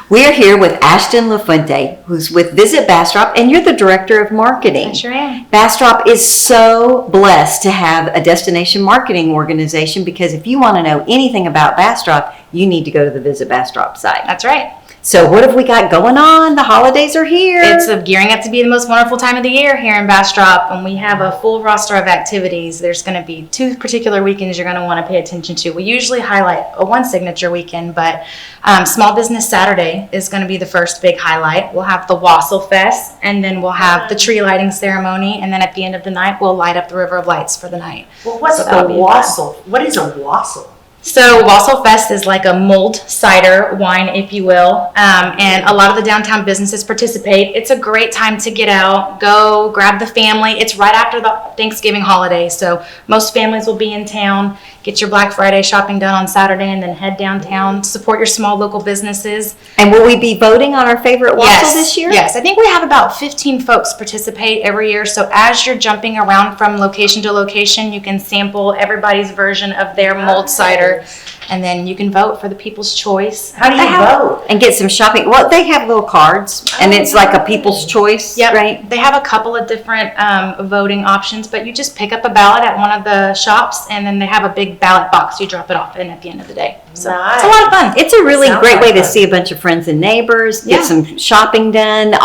We're here with Ashton LaFuente, who's with Visit Bastrop, and you're the Director of Marketing. I sure am. Bastrop is so blessed to have a destination marketing organization because if you want to know anything about Bastrop, you need to go to the Visit Bastrop site. That's right. So what have we got going on? The holidays are here. It's gearing up to be the most wonderful time of the year here in Bastrop, and we have a full roster of activities. There's going to be 2 particular weekends you're going to want to pay attention to. We usually highlight one signature weekend, but Small Business Saturday is going to be the first big highlight. We'll have the Wassail Fest, and then we'll have the tree lighting ceremony, and then at the end of the night, we'll light up the River of Lights for the night. Well, what's the wassail? What is a wassail? So Wassail Fest is like a mulled cider wine, if you will, and a lot of the downtown businesses participate. It's a great time to get out, go grab the family. It's right after the Thanksgiving holiday, so most families will be in town. Get your Black Friday shopping done on Saturday and then head downtown, support your small local businesses. And will we be voting on our favorite wassail this year? Yes, I think we have about 15 folks participate every year. So as you're jumping around from location to location, you can sample everybody's version of their mulled cider, and then you can vote for the people's choice. How do you vote? And get some shopping. Well, they have little cards, and it's like a people's choice, Yep. right? They have a couple of different voting options, but you just pick up a ballot at one of the shops, and then they have a big ballot box you drop it off in at the end of the day. So Nice. it's a lot of fun. It's a really Sounds great like way to fun. see a bunch of friends and neighbors, get Yeah. some shopping done.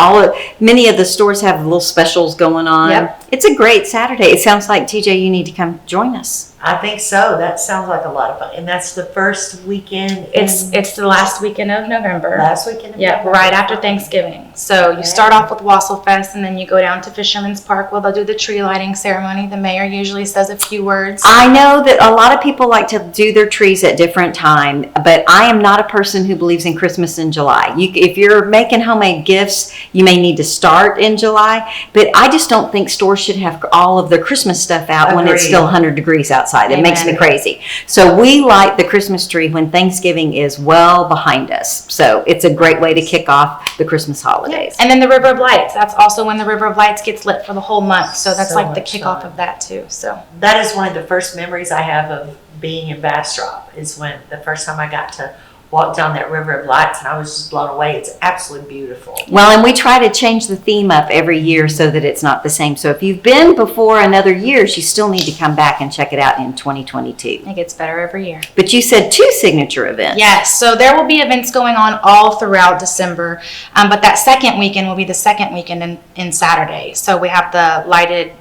Many of the stores have little specials going on. Yep. It's a great Saturday. It sounds like, TJ, you need to come join us. I think so. That sounds like a lot of fun. And that's the first weekend. It's the last weekend of November. last weekend. Yeah, right after Thanksgiving. So you start off with Wassail Fest, and then you go down to Fisherman's Park where they'll do the tree lighting ceremony. The mayor usually says a few words. I know that a lot of people like to do their trees at different time, but I am not a person who believes in Christmas in July. If you're making homemade gifts, you may need to start in July, but I just don't think stores should have all of their Christmas stuff out when it's Agreed. still 100 degrees outside. It makes me Amen. crazy. So we light the Christmas tree when Thanksgiving is well behind us. So it's a great way to kick off the Christmas holidays. And then the River of Lights. That's also when the River of Lights gets lit for the whole month. So that's So like the much kickoff fun. of that too. So That is one of the first memories I have of being in Bastrop, is when the first time I got to walk down that River of Lights, and I was just blown away. It's absolutely beautiful. Well, and we try to change the theme up every year so that it's not the same. So if you've been before another years, you still need to come back and check it out in 2022. it gets better every year. But you said 2 signature events. Yes, so there will be events going on all throughout December, but that second weekend will be the second weekend in Saturday. So we have the lighted,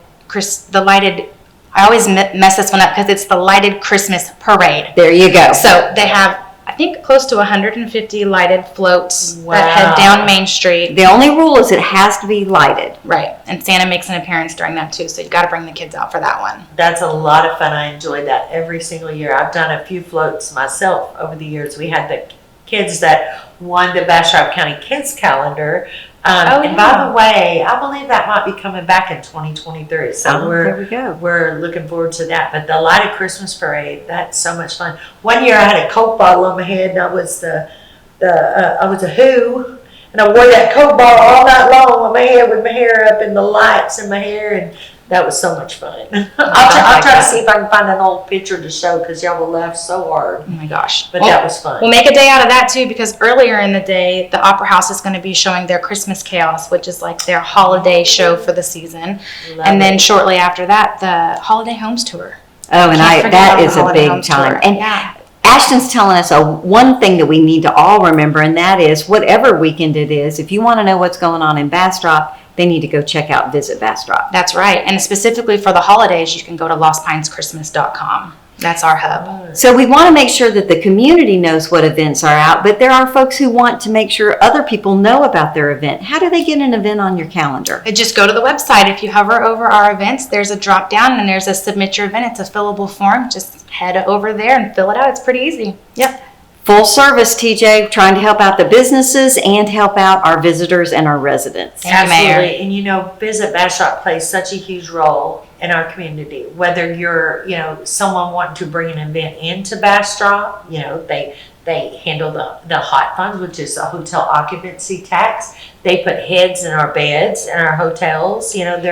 I always mess this one up because it's the lighted Christmas parade. There you go. So they have, I think, close to 150 lighted floats that head Wow. down Main Street. The only rule is it has to be lighted. Right, and Santa makes an appearance during that too, so you got to bring the kids out for that one. That's a lot of fun. I enjoyed that every single year. I've done a few floats myself over the years. We had the kids that won the Bastrop County Kids Calendar. And by the way, I believe that might be coming back in 2023. So there we go. we're looking forward to that. But the lighted Christmas parade, that's so much fun. One year I had a Coke bottle on my head, and I was I was a Who, and I wore that Coke bottle all night long on my head with my hair up and the lights in my hair, and that was so much fun. I'll try to see if I can find an old picture to show, because y'all will laugh so hard. Oh my gosh. But that was fun. We'll make a day out of that too, because earlier in the day, the Opera House is going to be showing their Christmas Chaos, which is like their holiday show for the season. Love And then it. shortly after that, the Holiday Homes Tour. Oh, and Can't forget that about is the a Holiday big Homes time. Tour. And Yeah. Ashton's telling us one thing that we need to all remember, and that is whatever weekend it is, if you want to know what's going on in Bastrop, they need to go check out Visit Bastrop. That's right. And specifically for the holidays, you can go to lostpineschristmas.com. That's our hub. So we want to make sure that the community knows what events are out, but there are folks who want to make sure other people know about their event. How do they get an event on your calendar? Just go to the website. If you hover over our events, there's a drop down and there's a submit your event. It's a fillable form. Just head over there and fill it out. It's pretty easy. Yep. Full service, TJ, trying to help out the businesses and help out our visitors and our residents. Thank you, Mayor. Absolutely. And Visit Bastrop plays such a huge role in our community. Whether you're, someone wanting to bring an event into Bastrop, they handle the hot funds, which is a hotel occupancy tax. They put heads in our beds in our hotels, and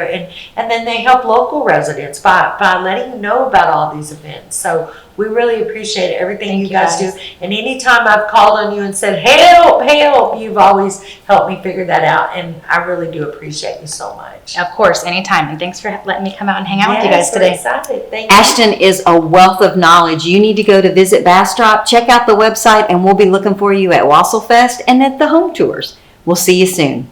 then they help local residents by letting you know about all these events. So We really appreciate everything Thank you you, guys guys. do. And anytime I've called on you and said, help, help, you've always helped me figure that out. And I really do appreciate you so much. Of course, anytime. And thanks for letting me come out and hang out with you guys Yes, we're today. excited. Thank you. Ashton is a wealth of knowledge. You need to go to Visit Bastrop, check out the website, and we'll be looking for you at Wassail Fest and at the home tours. We'll see you soon.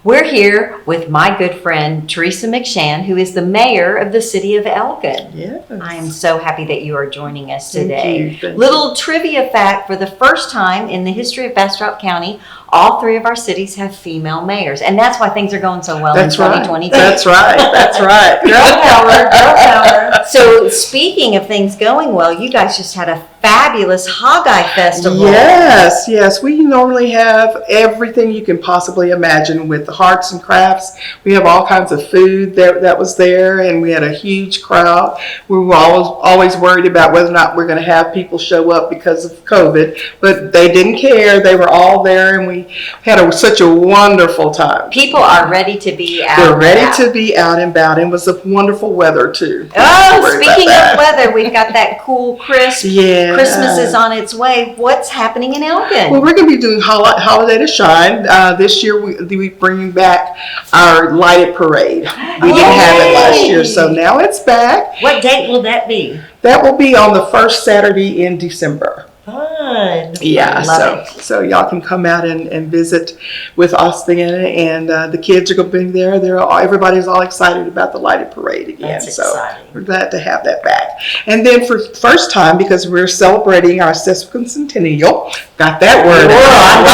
We're here with my good friend, Theresa McShan, who is the mayor of the city of Elgin. Yes. I am so happy that you are joining us Thank today. you. Thank Little trivia fact, for the first time in the history of Bastrop County, all three of our cities have female mayors. And that's why things are going so well That's in right. 2022. That's right. That's right. Girl power, girl power. So speaking of things going well, you guys just had a fabulous Hogeye Festival. Yes, yes. We normally have everything you can possibly imagine with the arts and crafts. We have all kinds of food that was there, and we had a huge crowd. We were always worried about whether or not we're going to have people show up because of COVID, but they didn't care. They were all there, and we had such a wonderful time. People are ready to be out. They're and ready about. to be out and about, and it was a wonderful weather too. Oh, Worry about speaking that. of weather, we've got that cool, crisp. Yeah. Christmas is on its way. What's happening in Elgin? Well, we're going to be doing Holiday to Shine. This year, we bringing back our lighted parade. We didn't have it last year, so now it's back. What date will that be? That will be on the first Saturday in December. Fun. Yeah, Love so y'all can come out and visit with us then, and the kids are going to be there. Everybody's all excited about the lighted parade again. That's so exciting. we're glad to have that back. And then for first time, because we're celebrating our sesquicentennial, got that word I was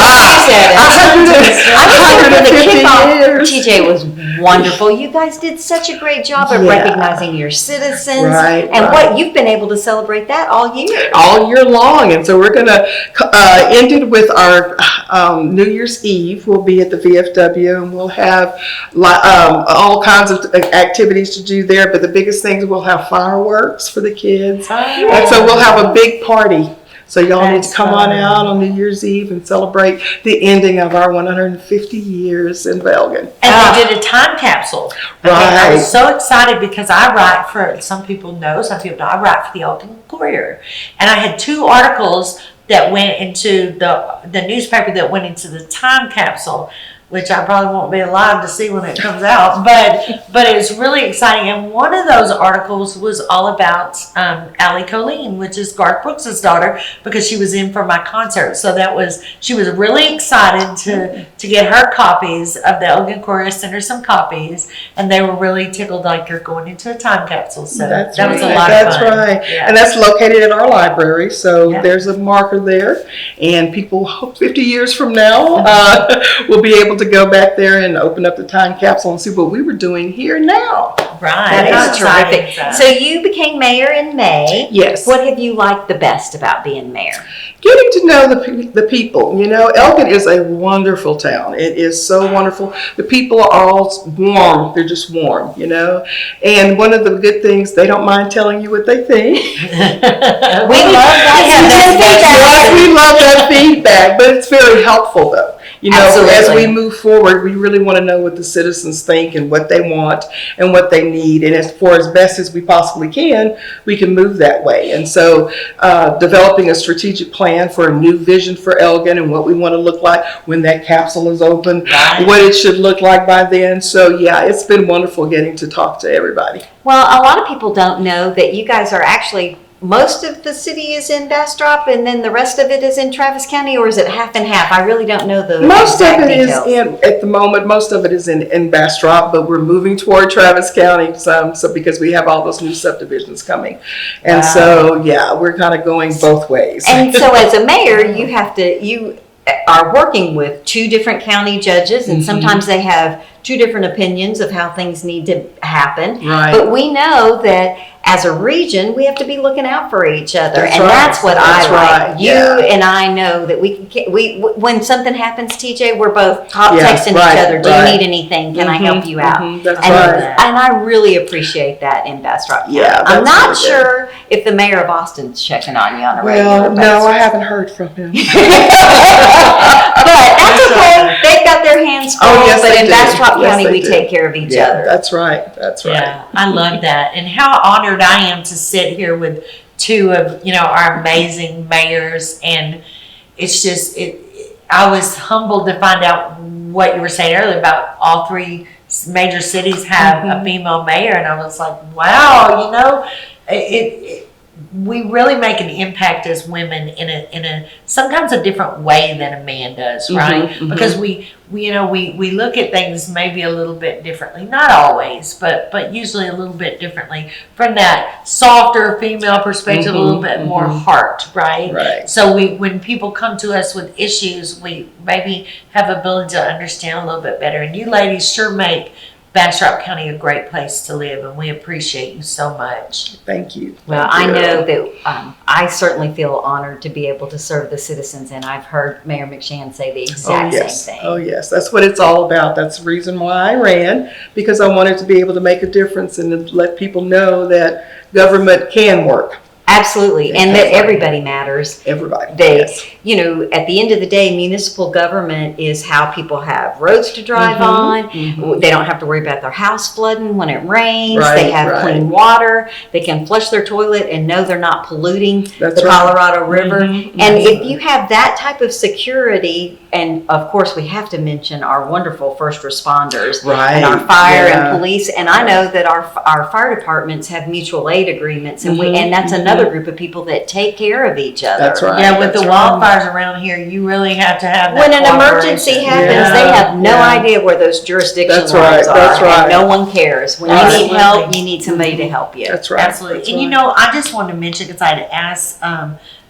150 years. TJ was wonderful. You guys did such a great job of Yeah. recognizing your citizens. Right, and right. what you've been able to celebrate that all year. All year long, and so we're going to end it with our New Year's Eve. We'll be at the VFW, and we'll have all kinds of activities to do there, but the biggest things, we'll have fireworks for the kids, and so we'll have a big party. So y'all need to come on out on New Year's Eve and celebrate the ending of our 150 years in Elgin. And they did a time capsule. Okay, I Right. was so excited because I write for, some people know, some people don't, I write for the Elgin Courier. And I had 2 articles that went into the newspaper that went into the time capsule, which I probably won't be alive to see when it comes out. But it was really exciting. And one of those articles was all about Allie Colleen, which is Garth Brooks' daughter, because she was in for my concert. So she was really excited to get her copies of the Elgin Courier, send her some copies, and they were really tickled like you're going into a time capsule. So that was a lot of fun. That's right. Yeah. And that's located at our library. So Yeah. there's a marker there. And people, 50 years from now, will be able to go back there and open up the time capsule and see what we were doing here now. Right. That How is exciting terrific. is that? So you became mayor in May. Yes. What have you liked the best about being mayor? Getting to know the people. You know, Elgin is a wonderful town. It is so wonderful. The people are all warm. They're just warm, you know. And one of the good things, they don't mind telling you what they think. We love that. We love that feedback, but it's very helpful though. You know, as Absolutely. we move forward, we really want to know what the citizens think and what they want and what they need. And as best as we possibly can, we can move that way. And so developing a strategic plan for a new vision for Elgin and what we want to look like when that capsule is open, Right. what it should look like by then. So yeah, it's been wonderful getting to talk to everybody. Well, a lot of people don't know that you guys are actually, most of the city is in Bastrop and then the rest of it is in Travis County, or is it half and half? I really don't know the Most of exact it is details. at the moment, most of it is in Bastrop, but we're moving toward Travis County so because we have all those new subdivisions coming. And so, yeah, we're kind of going both ways. And so as a mayor, you have to, are working with two different county judges, and sometimes they have two different opinions of how things need to happen. Right. But we know that as a region, we have to be looking out for each other, That's and right. that's what That's I like. right. You and I know that we when something happens, TJ, we're both texting each other. Do you need anything? Can I help you out? That's and, right. and I really appreciate that in Bastrop County. Yeah, I'm not that's really sure if the mayor of Austin's checking on you on a Well, regular no, basis. I haven't heard from him. But that's okay. They've got their hands full. Oh, yes, but they in do. Bastrop Yes, County, they we do. take care of each Yeah, other. that's right. That's right. Yeah, I love that. And how honored I am to sit here with two of, our amazing mayors. And it's just, I was humbled to find out what you were saying earlier about all three major cities have a female mayor. And I was like, wow, we really make an impact as women in a sometimes a different way than a man does, right? Because we look at things maybe a little bit differently, not always, but usually a little bit differently from that softer female perspective, a little bit more heart, right? Right. So when people come to us with issues, we maybe have ability to understand a little bit better. And you ladies sure make Bastrop County a great place to live, and we appreciate you so much. Thank you. Well, Thank I you. know that I certainly feel honored to be able to serve the citizens, and I've heard Mayor McShan say the exact same thing. Oh, yes. That's what it's all about. That's the reason why I ran, because I wanted to be able to make a difference and to let people know that government can work. Absolutely, and that everybody matters. Everybody. At the end of the day, municipal government is how people have roads to drive on. They don't have to worry about their house flooding when it rains. They have clean water. They can flush their toilet and know they're not polluting the Colorado River. And if you have that type of security, and of course we have to mention our wonderful first responders and our fire and police. And I know that our fire departments have mutual aid agreements, and and that's another group of people that take care of each other. That's right. Yeah, with the wildfires around here, you really have to have that When an emergency happens, they have no idea where those jurisdiction lines are. That's right. And no one cares. When you need help, you need somebody to help you. That's right. Absolutely. That's And right. I just wanted to mention, because I had asked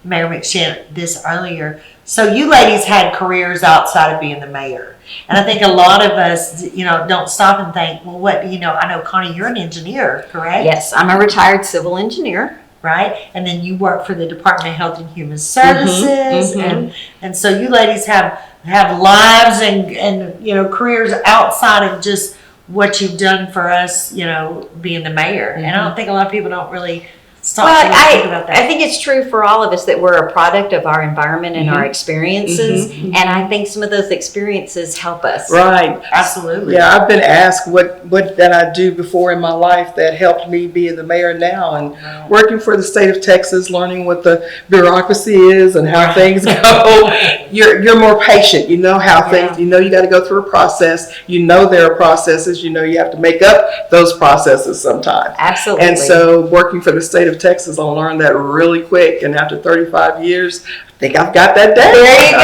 Mayor McShan this earlier. So you ladies had careers outside of being the mayor. And I think a lot of us, don't stop and think, well, what, I know, Connie, you're an engineer, correct? Yes, I'm a retired civil engineer. Right? And then you work for the Department of Health and Human Services. And so you ladies have lives and careers outside of just what you've done for us, being the mayor. And I don't think a lot of people don't really stop to think about that. I think it's true for all of us that we're a product of our environment and our experiences. And I think some of those experiences help us. Right. Absolutely. Yeah, I've been asked what did I do before in my life that helped me be the mayor now, and working for the state of Texas, learning what the bureaucracy is and how things go. You're more patient. You know how things. You got to go through a process. There are processes. You have to make up those processes sometimes. Absolutely. And so, working for the state of Texas, I learned that really quick. And after 35 years, I think I've got that down. There you go.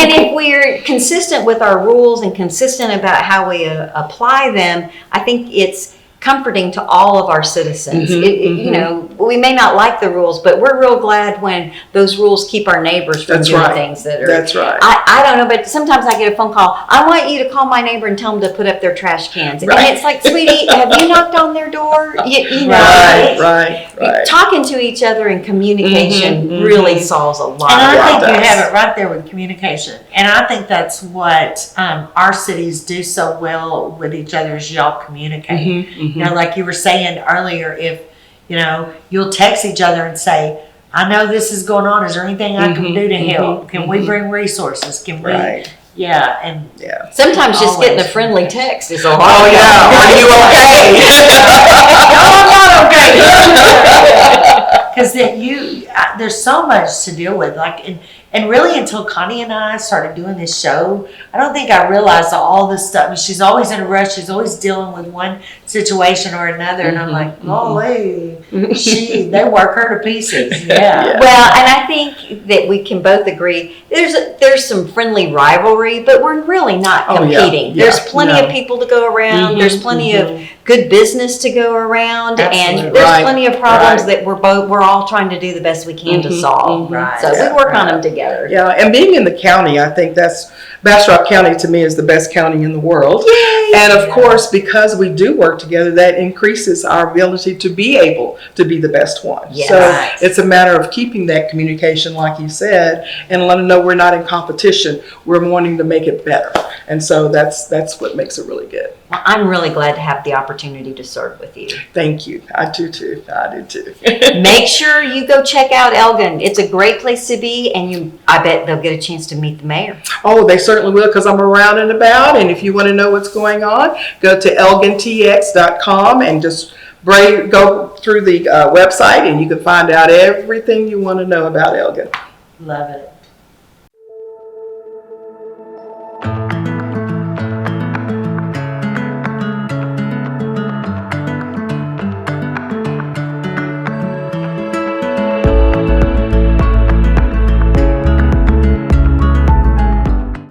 And if we're consistent with our rules and consistent about how we apply them, I think it's comforting to all of our citizens. We may not like the rules, but we're real glad when those rules keep our neighbors from doing things that are. That's right. I don't know, but sometimes I get a phone call. I want you to call my neighbor and tell them to put up their trash cans. And it's like, sweetie, have you knocked on their door? Right. Talking to each other and communication really solves a lot. And I think does. you have it right there with communication. And I think that's what our cities do so well with each other is y'all communicate. Like you were saying earlier, if, you'll text each other and say, I know this is going on. Is there anything I can do to help? Can we bring resources? Can we? Right. Yeah. And Sometimes just getting a friendly text is a lot. Oh yeah. Are you okay? No, I'm not okay. Because there's so much to deal with. And really, until Connie and I started doing this show, I don't think I realized all this stuff. I mean, she's always in a rush. She's always dealing with one situation or another, and I'm like, holy, they work her to pieces. Yeah. Well, and I think that we can both agree there's some friendly rivalry, but we're really not Oh, yeah. competing. Yeah. There's plenty No. of people to go around. There's plenty of good business to go around, Absolutely. and there's Right. plenty of problems that we're all trying to do the best we can to solve. Right. So we work on them together. Yeah, and being in the county, I think Bastrop County to me is the best county in the world. Yay! And of course, because we do work together, that increases our ability to be able to be the best one. Yes. So Right. it's a matter of keeping that communication, like you said, and letting them know we're not in competition. We're wanting to make it better. And so that's what makes it really good. Well, I'm really glad to have the opportunity to serve with you. Thank you. I do too. Make sure you go check out Elgin. It's a great place to be, and I bet they'll get a chance to meet the mayor. Oh, they certainly will, because I'm around and about. And if you want to know what's going on, go to elgintx.com and just go through the website, and you can find out everything you want to know about Elgin. Love it.